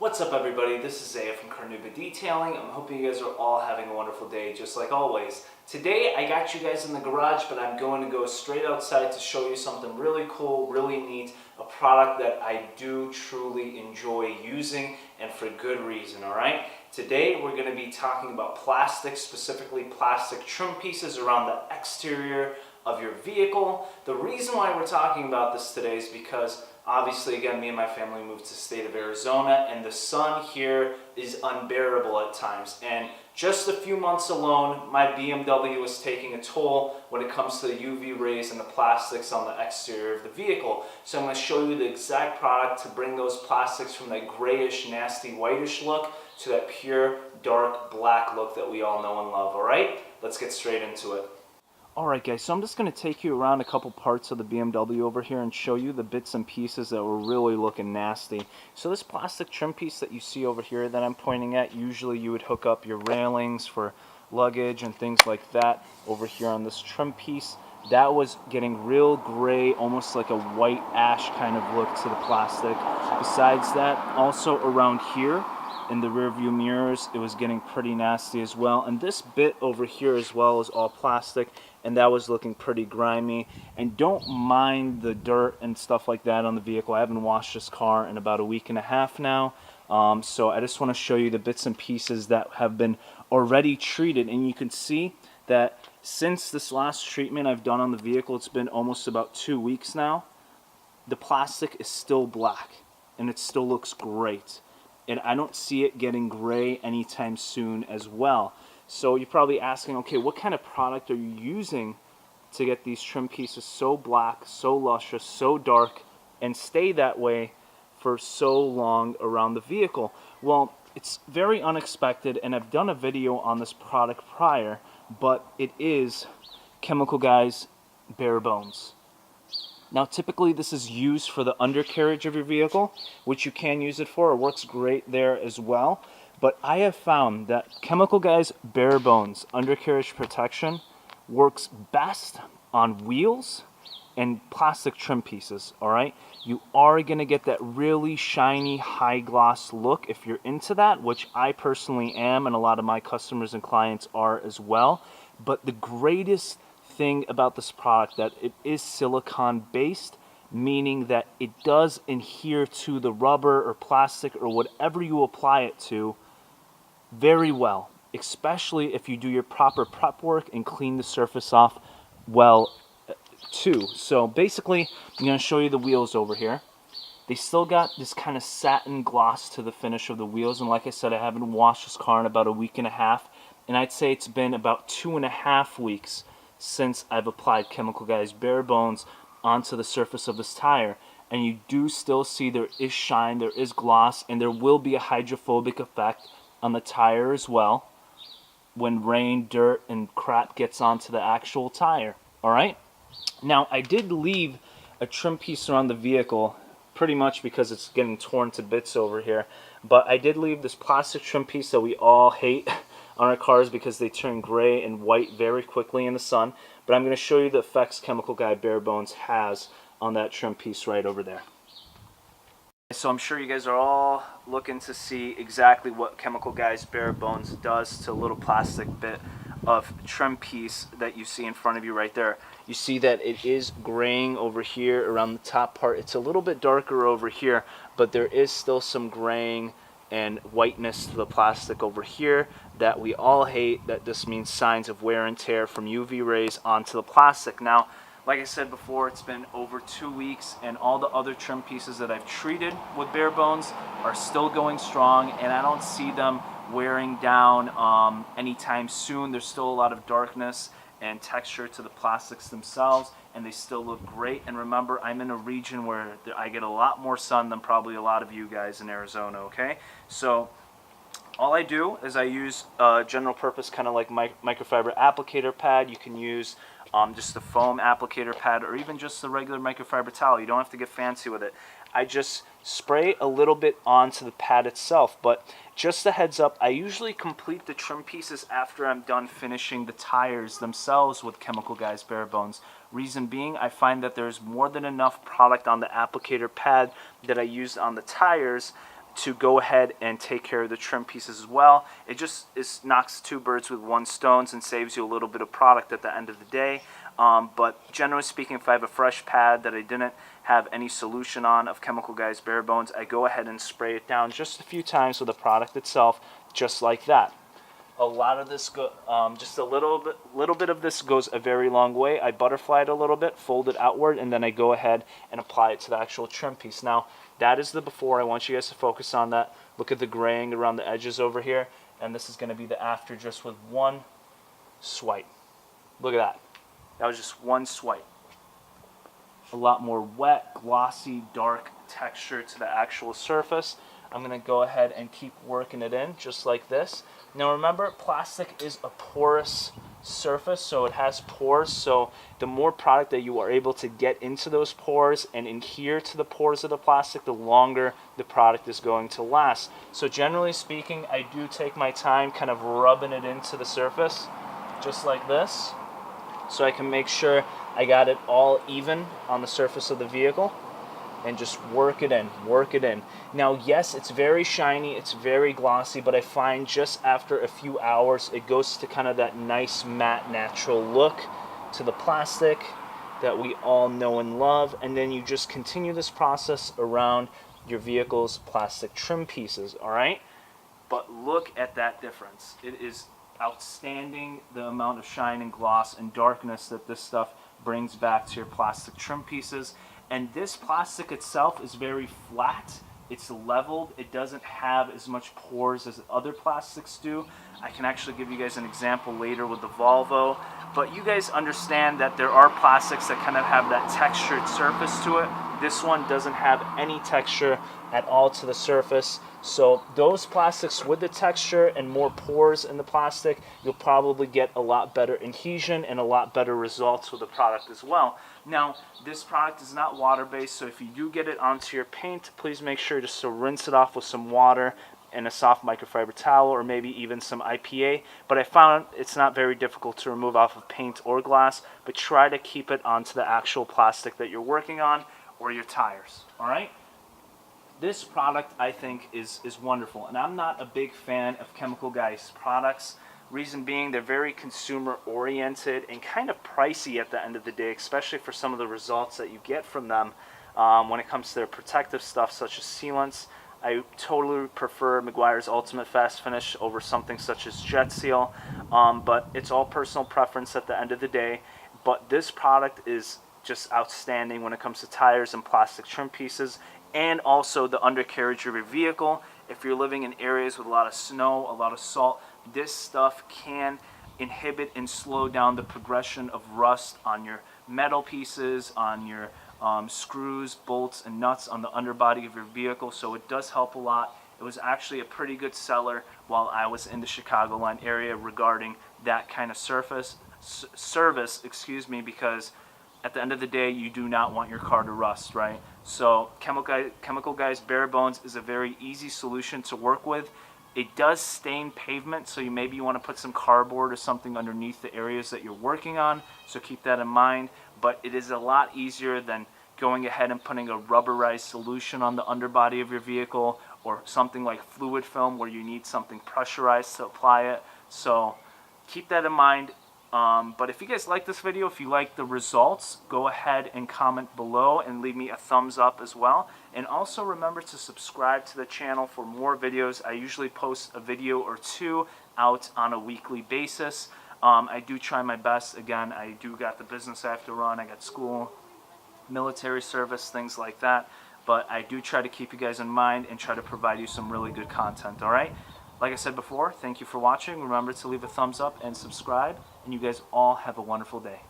What's up, everybody? This is Zaya from CarNewba Detailing. I'm hoping you guys are all having a wonderful day, just like always. Today, I got you guys in the garage, but I'm going to go straight outside to show you something really cool, really neat, a product that I do truly enjoy using, and for good reason, all right? Today, we're going to be talking about plastic, specifically plastic trim pieces around the exterior of your vehicle. The reason why we're talking about this today is because obviously, again, me and my family moved to the state of Arizona, and the sun here is unbearable at times. And just a few months alone, my BMW was taking a toll when it comes to the UV rays and the plastics on the exterior of the vehicle. So I'm going to show you the exact product to bring those plastics from that grayish, nasty, whitish look to that pure, dark, black look that we all know and love. All right? Let's get straight into it. Alright guys, so I'm just going to take you around a couple parts of the BMW over here and show you the bits and pieces that were really looking nasty. So this plastic trim piece that you see over here that I'm pointing at, usually you would hook up your railings for luggage and things like that over here on this trim piece. That was getting real gray, almost like a white ash kind of look to the plastic. Besides that, also around here in the rear view mirrors, it was getting pretty nasty as well. And this bit over here as well is all plastic, and that was looking pretty grimy. And don't mind the dirt and stuff like that on the vehicle. I haven't washed this car in about a week and a half now, so I just want to show you the bits and pieces that have been already treated. And you can see that since this last treatment I've done on the vehicle, it's been almost about 2 weeks now, the plastic is still black and it still looks great. And I don't see it getting gray anytime soon as well. So you're probably asking, okay, what kind of product are you using to get these trim pieces so black, so luscious, so dark, and stay that way for so long around the vehicle? Well, it's very unexpected, and I've done a video on this product prior, but it is Chemical Guy's Bare Bones. Now, typically this is used for the undercarriage of your vehicle, which you can use it for. It works great there as well. But I have found that Chemical Guy's Bare Bones undercarriage protection works best on wheels and plastic trim pieces, all right? You are going to get that really shiny, high gloss look if you're into that, which I personally am, and a lot of my customers and clients are as well. But the greatest thing about this product that it is silicone based, meaning that it does adhere to the rubber or plastic or whatever you apply it to very well, especially if you do your proper prep work and clean the surface off well too. So basically, I'm going to show you the wheels over here. They still got this kind of satin gloss to the finish of the wheels, and like I said, I haven't washed this car in about a week and a half, and I'd say it's been about 2.5 weeks since I've applied Chemical Guy's Bare Bones onto the surface of this tire. And you do still see there is shine, there is gloss, and there will be a hydrophobic effect on the tire as well when rain, dirt, and crap gets onto the actual tire. Alright? Now, I did leave a trim piece around the vehicle, pretty much because it's getting torn to bits over here, but I did leave this plastic trim piece that we all hate on our cars because they turn gray and white very quickly in the sun. But I'm going to show you the effects Chemical Guy Bare Bones has on that trim piece right over there. So I'm sure you guys are all looking to see exactly what Chemical Guy's Bare Bones does to a little plastic bit of trim piece that you see in front of you right there. You see that it is graying over here around the top part. It's a little bit darker over here, but there is still some graying and whiteness to the plastic over here that we all hate. That just means signs of wear and tear from UV rays onto the plastic. Now, like I said before, it's been over 2 weeks, and all the other trim pieces that I've treated with Bare Bones are still going strong, and I don't see them wearing down anytime soon. There's still a lot of darkness and texture to the plastics themselves, and they still look great. And remember, I'm in a region where I get a lot more sun than probably a lot of you guys in Arizona, okay? So all I do is I use general purpose kind of like microfiber applicator pad. You can use just the foam applicator pad or even just the regular microfiber towel. You don't have to get fancy with it. I just spray a little bit onto the pad itself, but just a heads up, I usually complete the trim pieces after I'm done finishing the tires themselves with Chemical Guy's Bare Bones. Reason being, I find that there's more than enough product on the applicator pad that I use on the tires to go ahead and take care of the trim pieces as well. It just knocks two birds with one stone and saves you a little bit of product at the end of the day. But generally speaking, if I have a fresh pad that I didn't have any solution on of Chemical Guys Bare Bones, I go ahead and spray it down just a few times with the product itself, just like that. A lot of this, just a little bit of this goes a very long way. I butterfly it a little bit, fold it outward, and then I go ahead and apply it to the actual trim piece. Now, that is the before. I want you guys to focus on that. Look at the graying around the edges over here, and this is going to be the after just with one swipe. Look at that. That was just one swipe. A lot more wet, glossy, dark texture to the actual surface. I'm going to go ahead and keep working it in just like this. Now remember, plastic is a porous surface, so it has pores, so the more product that you are able to get into those pores and adhere to the pores of the plastic, the longer the product is going to last. So generally speaking, I do take my time kind of rubbing it into the surface just like this, so I can make sure I got it all even on the surface of the vehicle, and just work it in, work it in. Now, yes, it's very shiny, it's very glossy, but I find just after a few hours, it goes to kind of that nice matte natural look to the plastic that we all know and love, and then you just continue this process around your vehicle's plastic trim pieces, all right? But look at that difference. It is outstanding, the amount of shine and gloss and darkness that this stuff brings back to your plastic trim pieces. And this plastic itself is very flat, it's leveled, it doesn't have as much pores as other plastics do. I can actually give you guys an example later with the Volvo, but you guys understand that there are plastics that kind of have that textured surface to it. This one doesn't have any texture at all to the surface. So those plastics with the texture and more pores in the plastic, you'll probably get a lot better adhesion and a lot better results with the product as well. Now, this product is not water-based, so if you do get it onto your paint, please make sure just to rinse it off with some water and a soft microfiber towel, or maybe even some IPA. But I found it's not very difficult to remove off of paint or glass, but try to keep it onto the actual plastic that you're working on or your tires, all right? This product, I think, is wonderful, and I'm not a big fan of Chemical Guys products. Reason being, they're very consumer-oriented and kind of pricey at the end of the day, especially for some of the results that you get from them when it comes to their protective stuff, such as sealants. I totally prefer Meguiar's Ultimate Fast Finish over something such as Jet Seal, but it's all personal preference at the end of the day. But this product is just outstanding when it comes to tires and plastic trim pieces, and also the undercarriage of your vehicle. If you're living in areas with a lot of snow, a lot of salt, this stuff can inhibit and slow down the progression of rust on your metal pieces, on your screws, bolts, and nuts on the underbody of your vehicle, so it does help a lot. It was actually a pretty good seller while I was in the Chicagoland area regarding that kind of service, because at the end of the day, you do not want your car to rust, right? So Chemical Guys Bare Bones is a very easy solution to work with. It does stain pavement, so maybe you want to put some cardboard or something underneath the areas that you're working on, so keep that in mind. But it is a lot easier than going ahead and putting a rubberized solution on the underbody of your vehicle, or something like fluid film where you need something pressurized to apply it. So keep that in mind. But if you guys like this video, if you like the results, go ahead and comment below and leave me a thumbs up as well. And also remember to subscribe to the channel for more videos. I usually post a video or two out on a weekly basis. I do try my best. Again, I do got the business I have to run. I got school, military service, things like that. But I do try to keep you guys in mind and try to provide you some really good content, all right? Like I said before, thank you for watching. Remember to leave a thumbs up and subscribe. And you guys all have a wonderful day.